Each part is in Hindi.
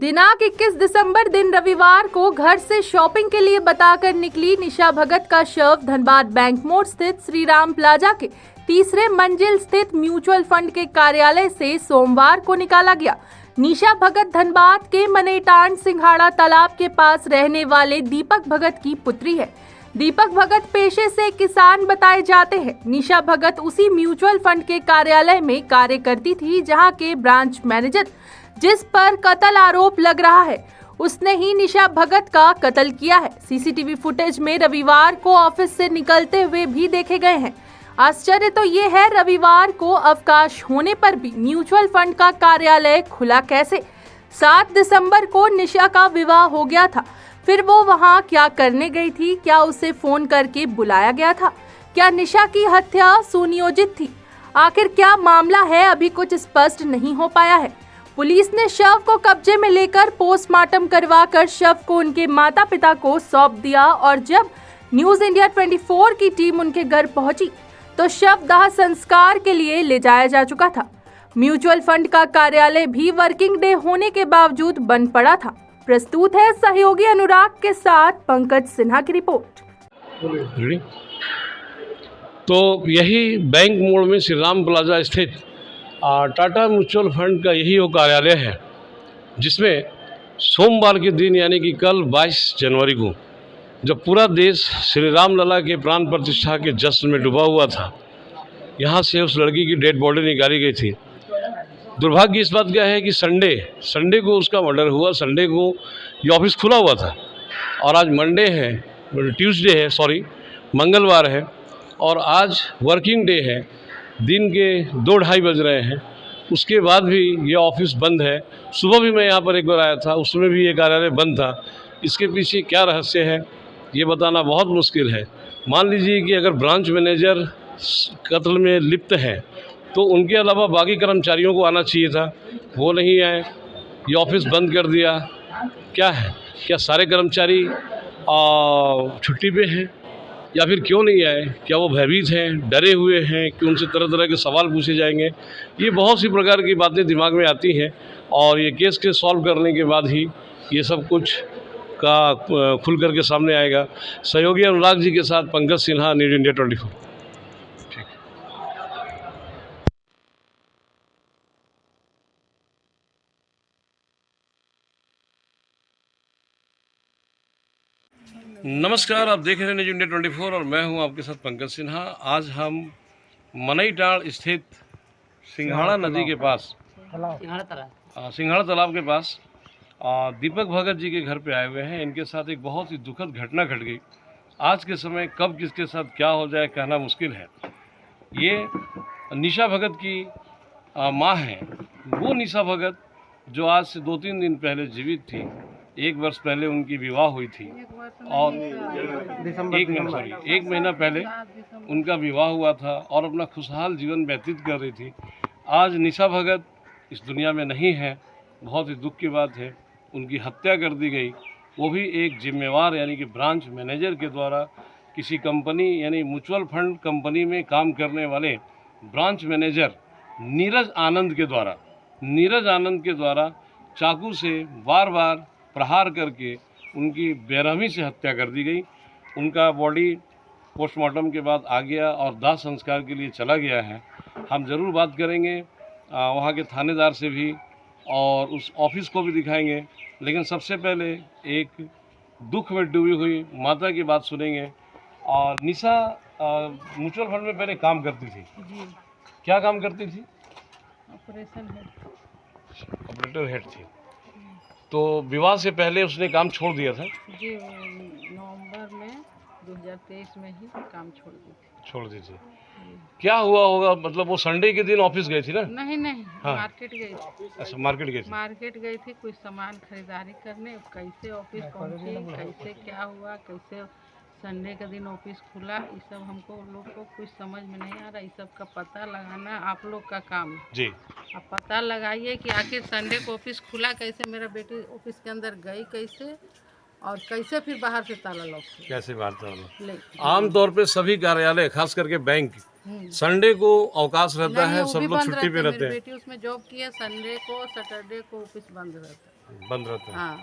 दिनांक 21 दिसंबर दिन रविवार को घर से शॉपिंग के लिए बताकर निकली निशा भगत का शव धनबाद बैंक मोड़ स्थित श्री राम प्लाजा के तीसरे मंजिल स्थित म्यूचुअल फंड के कार्यालय से सोमवार को निकाला गया। निशा भगत धनबाद के मनेटांड सिंघाड़ा तालाब के पास रहने वाले दीपक भगत की पुत्री है। दीपक भगत पेशे से किसान बताए जाते हैं। निशा भगत उसी म्यूचुअल फंड के कार्यालय में कार्य करती थी जहां के ब्रांच मैनेजर जिस पर कत्ल आरोप लग रहा है उसने ही निशा भगत का कत्ल किया है। सीसीटीवी फुटेज में रविवार को ऑफिस से निकलते हुए भी देखे गए हैं। आश्चर्य तो ये है, रविवार को अवकाश होने पर भी म्यूचुअल फंड का कार्यालय खुला कैसे? 7 दिसंबर को निशा का विवाह हो गया था, फिर वो वहां क्या करने गई थी? क्या उसे फोन करके बुलाया गया था? क्या निशा की हत्या सुनियोजित थी? आखिर क्या मामला है, अभी कुछ स्पष्ट नहीं हो पाया है। पुलिस ने शव को कब्जे में लेकर पोस्टमार्टम करवाकर शव को उनके माता पिता को सौंप दिया और जब न्यूज इंडिया 24 की टीम उनके घर पहुंची तो शव दाह संस्कार के लिए ले जाया जा चुका था। म्यूचुअल फंड का कार्यालय भी वर्किंग डे होने के बावजूद बंद पड़ा था। प्रस्तुत है सहयोगी अनुराग के साथ पंकज सिन्हा की रिपोर्ट। तो यही बैंक मोड़ में श्री राम प्लाजा स्थित टाटा म्यूचुअल फंड का यही वो कार्यालय है जिसमें सोमवार के दिन यानी कि कल 22 जनवरी को जब पूरा देश श्री राम लला के प्राण प्रतिष्ठा के जश्न में डूबा हुआ था, यहाँ से उस लड़की की डेड बॉडी निकाली गई थी। दुर्भाग्य इस बात का है कि संडे को उसका मर्डर हुआ। संडे को ये ऑफिस खुला हुआ था और आज मंगलवार है और आज वर्किंग डे है। दिन के 2-2:30 बज रहे हैं, उसके बाद भी ये ऑफिस बंद है। सुबह भी मैं यहाँ पर एक बार आया था, उसमें भी ये कार्यालय बंद था। इसके पीछे क्या रहस्य है ये बताना बहुत मुश्किल है। मान लीजिए कि अगर ब्रांच मैनेजर कत्ल में लिप्त हैं तो उनके अलावा बाकी कर्मचारियों को आना चाहिए था, वो नहीं आए, ये ऑफिस बंद कर दिया। क्या है, क्या सारे कर्मचारी छुट्टी पे हैं या फिर क्यों नहीं आए? क्या वो भयभीत हैं, डरे हुए हैं कि उनसे तरह तरह के सवाल पूछे जाएंगे? ये बहुत सी प्रकार की बातें दिमाग में आती हैं और ये केस के सॉल्व करने के बाद ही ये सब कुछ का खुल करके सामने आएगा। सहयोगी अनुराग जी के साथ पंकज सिन्हा, न्यूज इंडिया 24। नमस्कार, आप देख रहे हैं न्यूज इंडिया 24 और मैं हूं आपके साथ पंकज सिन्हा। आज हम मनेटांड स्थित सिंघाड़ा नदी के पास, सिंघाड़ा तालाब के पास दीपक भगत जी के घर पे आए हुए हैं। इनके साथ एक बहुत ही दुखद घटना घट गई। आज के समय कब किसके साथ क्या हो जाए कहना मुश्किल है। ये निशा भगत की माँ हैं, वो निशा भगत जो आज से 2-3 दिन पहले जीवित थी। 1 वर्ष पहले उनकी विवाह हुई थी और एक महीना पहले उनका विवाह हुआ था और अपना खुशहाल जीवन व्यतीत कर रही थी। आज निशा भगत इस दुनिया में नहीं है। बहुत ही दुख की बात है, उनकी हत्या कर दी गई, वो भी एक जिम्मेवार यानी कि ब्रांच मैनेजर के द्वारा। किसी कंपनी यानी म्यूचुअल फंड कंपनी में काम करने वाले ब्रांच मैनेजर नीरज आनंद के द्वारा चाकू से बार बार प्रहार करके उनकी बेरहमी से हत्या कर दी गई। उनका बॉडी पोस्टमार्टम के बाद आ गया और दाह संस्कार के लिए चला गया है। हम ज़रूर बात करेंगे वहाँ के थानेदार से भी और उस ऑफिस को भी दिखाएंगे, लेकिन सबसे पहले एक दुख में डूबी हुई माता की बात सुनेंगे। और निशा म्यूचुअल फंड में पहले काम करती थी जी। क्या काम करती थी? ऑपरेटर हेड थी। तो विवाह से पहले उसने काम छोड़ दिया था जी। नवंबर में 2023 में ही काम छोड़ दी थी। क्या हुआ होगा? मतलब वो संडे के दिन ऑफिस गई थी ना? नहीं हाँ। मार्केट गई थी। अच्छा, मार्केट गई थी कुछ सामान खरीदारी करने। कैसे ऑफिस पहुंची, कैसे क्या हुआ, कैसे संडे का दिन ऑफिस खुला, ये सब हमको लोग को कुछ समझ में नहीं आ रहा। इस सब का पता लगाना आप लोग का काम है जी। आप पता लगाइए कि आखिर संडे को ऑफिस खुला कैसे, मेरा बेटी ऑफिस के अंदर गई कैसे और कैसे फिर बाहर से ताला लॉक कैसे बाहर ताला? आमतौर पे सभी कार्यालय खास करके बैंक संडे को अवकाश रहता है, सब लोग छुट्टी पे रहते हैं। बेटी उसमें जॉब की है, संडे को सैटरडे को ऑफिस बंद रहता है। बंद रहते हैं। हाँ।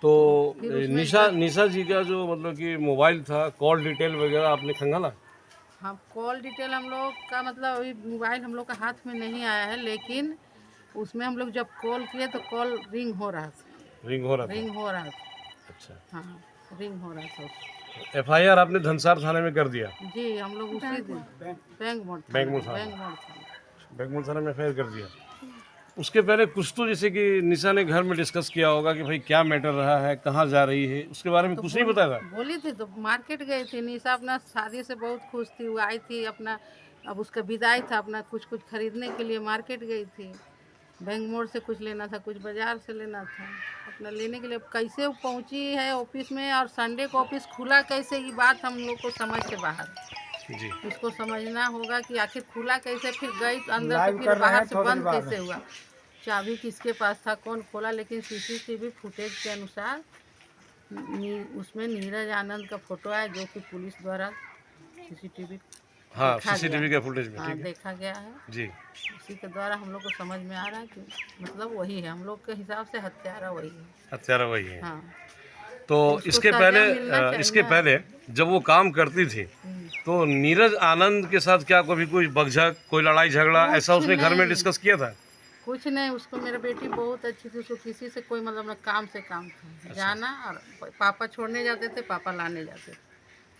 तो फिर उसमें निशा जी का जो मतलब कि मोबाइल था, कॉल डिटेल वगैरह आपने खंगाला? हाँ, कॉल डिटेल हम लोग का मतलब अभी मोबाइल हम लोग का हाथ में नहीं आया है, लेकिन उसमें हम लोग जब कॉल किए तो कॉल रिंग हो रहा था। रिंग हो रहा था? रिंग हो रहा था। अच्छा। हाँ, रिंग हो रहा था। एफआईआर आपने धनसार थाने में कर दिया? जी, हम लोग उसी दिन बैंक मोड़ थाना में एफआईआर कर दिया। उसके पहले कुछ तो जैसे कि निशा ने घर में डिस्कस किया होगा कि भाई क्या मैटर रहा है, कहाँ जा रही है, उसके बारे में कुछ नहीं बताया था? बोली थी तो मार्केट गई थी। निशा अपना शादी से बहुत खुश थी, वो आई थी अपना, अब उसका विदाई था, अपना कुछ कुछ खरीदने के लिए मार्केट गई थी। बैंक मोड़ से कुछ लेना था, कुछ बाजार से लेना था, अपना लेने के लिए। कैसे वो पहुंची है ऑफिस में और संडे को ऑफिस खुला कैसे, ये बात हम लोग को समझ से बाहर। जी। इसको समझना होगा कि आखिर खुला कैसे, फिर गई अंदर तो फिर बाहर से बंद कैसे हुआ, चाबी किसके पास था, कौन खोला। लेकिन सीसीटीवी फुटेज के अनुसार उसमें नीरज आनंद का फोटो है, जो कि पुलिस द्वारा सीसीटीवी हाँ, सीसीटीवी के फुटेज में, हाँ, ठीक है देखा गया है। जी। उसी के द्वारा हम लोग को समझ में आ रहा है कि मतलब वही है, हम लोग के हिसाब से हत्यारा वही है। हत्यारा वही है। हाँ। तो उसको इसके सजा पहले मिलना चाहिए इसके ना। पहले जब वो काम करती थी तो नीरज आनंद के साथ क्या कभी कोई बकझक, कोई लड़ाई झगड़ा कुछ ऐसा उसने घर में नहीं। डिस्कस किया था? कुछ नहीं, उसको मेरा बेटी बहुत अच्छी थी, उसको किसी से कोई मतलब ना काम से काम था। जाना और पापा छोड़ने जाते थे, पापा लाने जाते थे।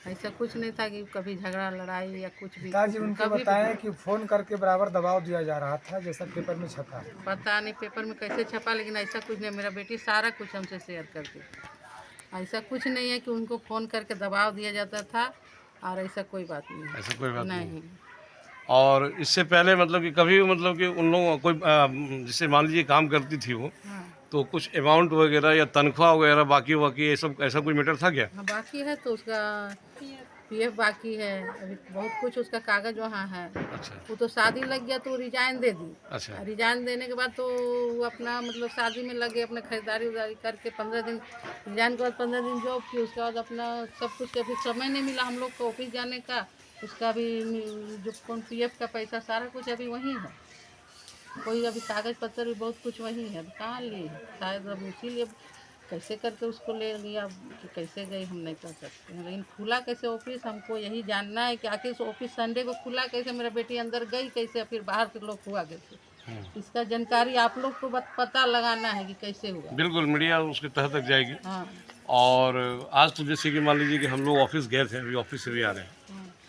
ऐसा कुछ नहीं था कि कभी झगड़ा लड़ाई या कुछ भी। पिताजी उनके कभी बताया कि फोन करके बराबर दबाव दिया जा रहा था, जैसा पेपर में छपा। पता नहीं पेपर में कैसे छपा, लेकिन ऐसा कुछ नहीं। मेरा बेटी सारा कुछ हमसे शेयर करती। ऐसा कुछ नहीं है कि उनको फ़ोन करके दबाव दिया जाता था, और ऐसा कोई बात नहीं है। ऐसा कोई बात नहीं। नहीं। और इससे पहले मतलब कि कभी मतलब कि उन लोगों कोई जैसे मान लीजिए काम करती थी वो, हाँ, तो कुछ अमाउंट वगैरह या तनख्वाह वगैरह बाकी ये सब ऐसा कोई मैटर था क्या? हाँ, बाकी है तो उसका पीएफ बाकी है, अभी बहुत कुछ उसका कागज वहाँ है। अच्छा। वो तो शादी लग गया तो रिजाइन दे दी। अच्छा। रिजाइन देने के बाद तो वो अपना मतलब शादी में लगे, अपने खरीदारी उदारी करके 15 दिन, रिजाइन के बाद 15 दिन जॉब की। उसके बाद अपना सब कुछ, अभी समय नहीं मिला हम लोग को ऑफिस जाने का। उसका भी जो कौन पीएफ का पैसा सारा कुछ अभी वहीं है। कोई अभी कागज पत्र भी बहुत कुछ वहीं है, कहाँ ली शायद। अब इसीलिए कैसे करके उसको ले लिया कि कैसे गई हम नहीं कर सकते हैं। लेकिन खुला कैसे ऑफिस, हमको यही जानना है कि आखिर ऑफिस संडे को खुला कैसे, मेरा बेटी अंदर गई कैसे, फिर बाहर से लोग हुआ कैसे। इसका जानकारी आप लोग को पता लगाना है कि कैसे हुआ। बिल्कुल, मीडिया उसके तह तक जाएगी। हाँ। और आज तो जैसे कि मान लीजिए कि हम लोग ऑफिस गए थे, अभी ऑफिस से भी आ रहे हैं,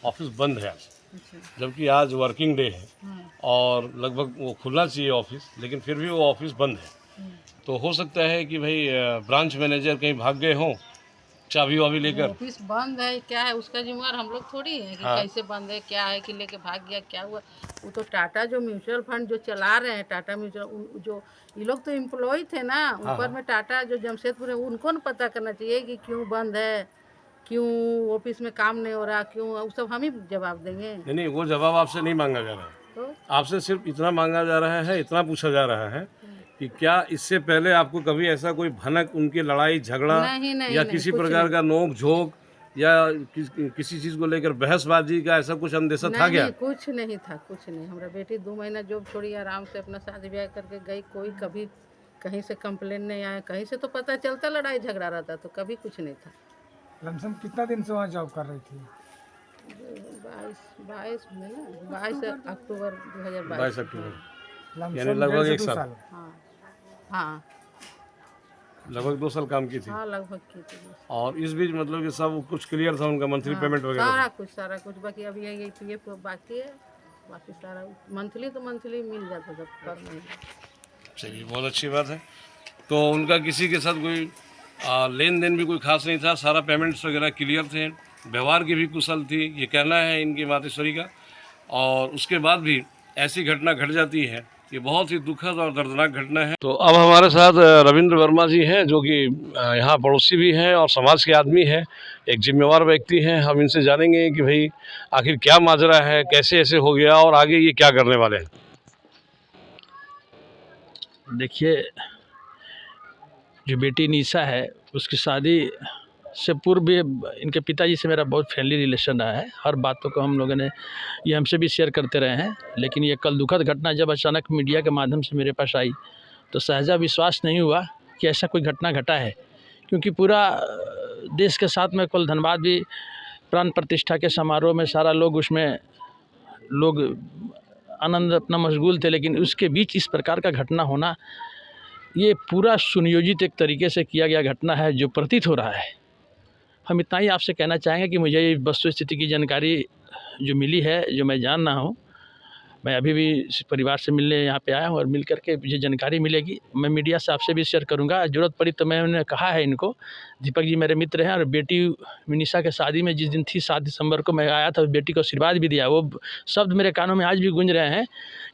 ऑफिस बंद है आज, अच्छा। जबकि आज वर्किंग डे है और लगभग वो खुलना चाहिए ऑफिस, लेकिन फिर भी वो ऑफिस बंद है। तो हो सकता है कि भाई ब्रांच मैनेजर कहीं भाग गए हों चाबी वाबी लेकर। ऑफिस बंद है क्या है, उसका जिम्मेवार हम लोग थोड़ी है कि हाँ। कैसे बंद है, क्या है कि लेके भाग गया, क्या हुआ। वो तो टाटा जो म्यूचुअल फंड जो चला रहे हैं, टाटा म्यूचुअल, जो ये लोग तो एम्प्लॉय थे ना ऊपर में, टाटा जो जमशेदपुर है, उनको न पता करना चाहिए कि क्यों बंद है, क्यों ऑफिस में काम नहीं हो रहा, क्यों। वो सब हम ही जवाब देंगे। नहीं, वो जवाब आपसे नहीं मांगा जा रहा है, तो आपसे सिर्फ इतना मांगा जा रहा है, इतना पूछा जा रहा है कि क्या इससे पहले आपको कभी ऐसा कोई भनक, उनकी लड़ाई झगड़ा नहीं, या किसी प्रकार का नोक झोंक या किसी चीज़ को लेकर बहसबाजी का ऐसा कुछ अंदेशा था क्या? नहीं, कुछ नहीं था, कुछ नहीं। हमारा बेटी 2 महीना जॉब छोड़ी आराम से अपना शादी ब्याह करके गई। कोई कभी कहीं से कंप्लेन नहीं आया, कहीं से तो पता चलता लड़ाई झगड़ा रहता, तो कभी कुछ नहीं था। लमसम कितना दिन से वहाँ जॉब कर रही थी? 22 में ना, 22 अक्टूबर 2022। 22 अक्टूबर, लमसम यानी लगभग 1.5 से 1 2 साल। हाँ, हाँ, लगभग 2 साल काम की थी। हाँ, लगभग की थी। और इस बीच मतलब कि सब कुछ क्लियर था, उनका मंथली पेमेंट वगैरह? सारा कुछ बाकी, अभी यही पीएफ बाकी है, बाकी सारा मंथली तो मंथली मिल जाता था पर महीने। चलिए, बहुत अच्छी बात है। तो उनका किसी के साथ कोई लेन देन भी कोई खास नहीं था, सारा पेमेंट्स वगैरह क्लियर थे, व्यवहार की भी कुशल थी, ये कहना है इनकी मातेश्वरी का। और उसके बाद भी ऐसी घटना घट जाती है, ये बहुत ही दुखद और दर्दनाक घटना है। तो अब हमारे साथ रविंद्र वर्मा जी हैं, जो कि यहाँ पड़ोसी भी हैं और समाज के आदमी हैं, एक जिम्मेवार व्यक्ति हैं। हम इनसे जानेंगे कि भाई आखिर क्या माजरा है, कैसे ऐसे हो गया और आगे ये क्या करने वाले हैं। देखिए, जो बेटी निशा है, उसकी शादी से पूर्व भी इनके पिताजी से मेरा बहुत फ्रेंडली रिलेशन रहा है। हर बातों को हम लोगों ने, ये हमसे भी शेयर करते रहे हैं। लेकिन ये कल दुखद घटना जब अचानक मीडिया के माध्यम से मेरे पास आई तो सहजा विश्वास नहीं हुआ कि ऐसा कोई घटना घटा है, क्योंकि पूरा देश के साथ में कल धनबाद भी प्राण प्रतिष्ठा के समारोह में सारा लोग उसमें लोग आनंद अपना मशगूल थे, लेकिन उसके बीच इस प्रकार का घटना होना ये पूरा सुनियोजित एक तरीके से किया गया घटना है जो प्रतीत हो रहा है। हम इतना ही आपसे कहना चाहेंगे कि मुझे वस्तु स्थिति की जानकारी जो मिली है, जो मैं जान रहा हूँ, मैं अभी भी इस परिवार से मिलने यहाँ पे आया हूँ और मिल करके मुझे जानकारी मिलेगी मैं मीडिया से आपसे भी शेयर करूँगा। ज़रूरत पड़ी तो मैंने कहा है इनको, दीपक जी मेरे मित्र हैं और बेटी विनिशा के शादी में जिस दिन थी 7 दिसंबर को मैं आया था, बेटी को आशीर्वाद भी दिया। वो शब्द मेरे कानों में आज भी गूंज रहे हैं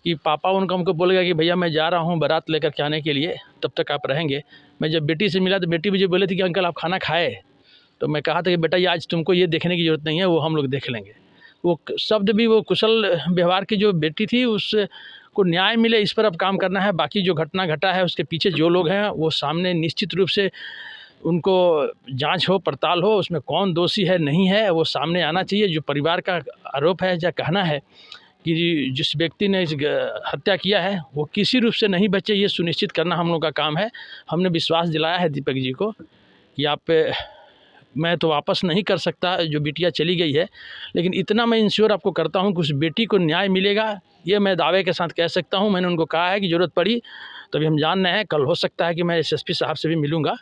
कि पापा उनको हमको बोल गया कि भैया मैं जा रहा हूँ बारात लेकर के आने के लिए, तब तक आप रहेंगे। मैं जब बेटी से मिला तो बेटी मुझे बोले थी कि अंकल आप खाना खाए, तो मैं कहा था कि बेटा ये आज तुमको ये देखने की ज़रूरत नहीं है, वो हम लोग देख लेंगे। वो शब्द भी वो कुशल व्यवहार की जो बेटी थी उसको न्याय मिले इस पर अब काम करना है। बाकी जो घटना घटा है उसके पीछे जो लोग हैं वो सामने निश्चित रूप से उनको जांच हो, पड़ताल हो, उसमें कौन दोषी है नहीं है वो सामने आना चाहिए। जो परिवार का आरोप है या कहना है कि जिस व्यक्ति ने इस हत्या किया है वो किसी रूप से नहीं बचे, ये सुनिश्चित करना हम लोग का काम है। हमने विश्वास दिलाया है दीपक जी को कि आप मैं तो वापस नहीं कर सकता, जो बिटिया चली गई है, लेकिन इतना मैं इंश्योर आपको करता हूँ कि उस बेटी को न्याय मिलेगा, ये मैं दावे के साथ कह सकता हूँ। मैंने उनको कहा है कि ज़रूरत पड़ी तो अभी हम जान रहे हैं, कल हो सकता है कि मैं एसएसपी साहब से भी मिलूँगा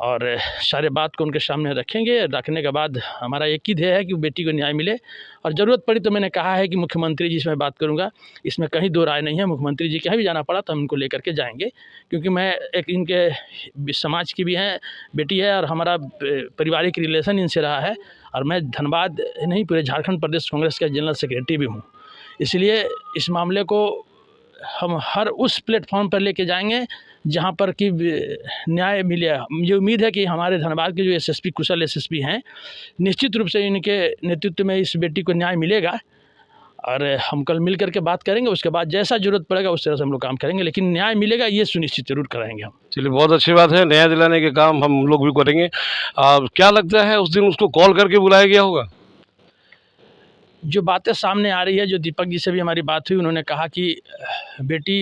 और सारे बात को उनके सामने रखेंगे। रखने के बाद हमारा एक ही ध्येय है कि बेटी को न्याय मिले और ज़रूरत पड़ी तो मैंने कहा है कि मुख्यमंत्री जी से मैं बात करूंगा, इसमें कहीं दो राय नहीं है। मुख्यमंत्री जी के यहाँ भी जाना पड़ा तो हम इनको लेकर के जाएंगे, क्योंकि मैं एक इनके समाज की भी है बेटी है और हमारा पारिवारिक रिलेशन इनसे रहा है और मैं धनबाद नहीं पूरे झारखंड प्रदेश कांग्रेस का जनरल सेक्रेटरी भी हूँ। इसलिए इस मामले को हम हर उस प्लेटफॉर्म पर लेके जाएंगे जहां पर कि न्याय मिले। मुझे उम्मीद है कि हमारे धनबाद के जो एसएसपी कुशल एसएसपी हैं, निश्चित रूप से इनके नेतृत्व में इस बेटी को न्याय मिलेगा और हम कल मिल करके बात करेंगे। उसके बाद जैसा जरूरत पड़ेगा उस तरह से हम लोग काम करेंगे, लेकिन न्याय मिलेगा ये सुनिश्चित जरूर कराएंगे हम। चलिए बहुत अच्छी बात है, न्याय दिलाने के काम हम लोग भी करेंगे। क्या लगता है उस दिन उसको कॉल करके बुलाया गया होगा? जो बातें सामने आ रही है, जो दीपक जी से भी हमारी बात हुई, उन्होंने कहा कि बेटी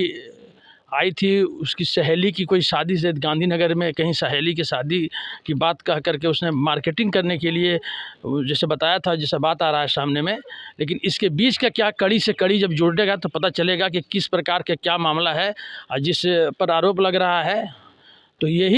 आई थी उसकी सहेली की कोई शादी से, गांधीनगर में कहीं सहेली की शादी की बात कह करके उसने मार्केटिंग करने के लिए जैसे बताया था, जैसा बात आ रहा है सामने में। लेकिन इसके बीच का क्या कड़ी से कड़ी जब जोड़ेगा तो पता चलेगा कि किस प्रकार के क्या मामला है और जिस पर आरोप लग रहा है। तो यही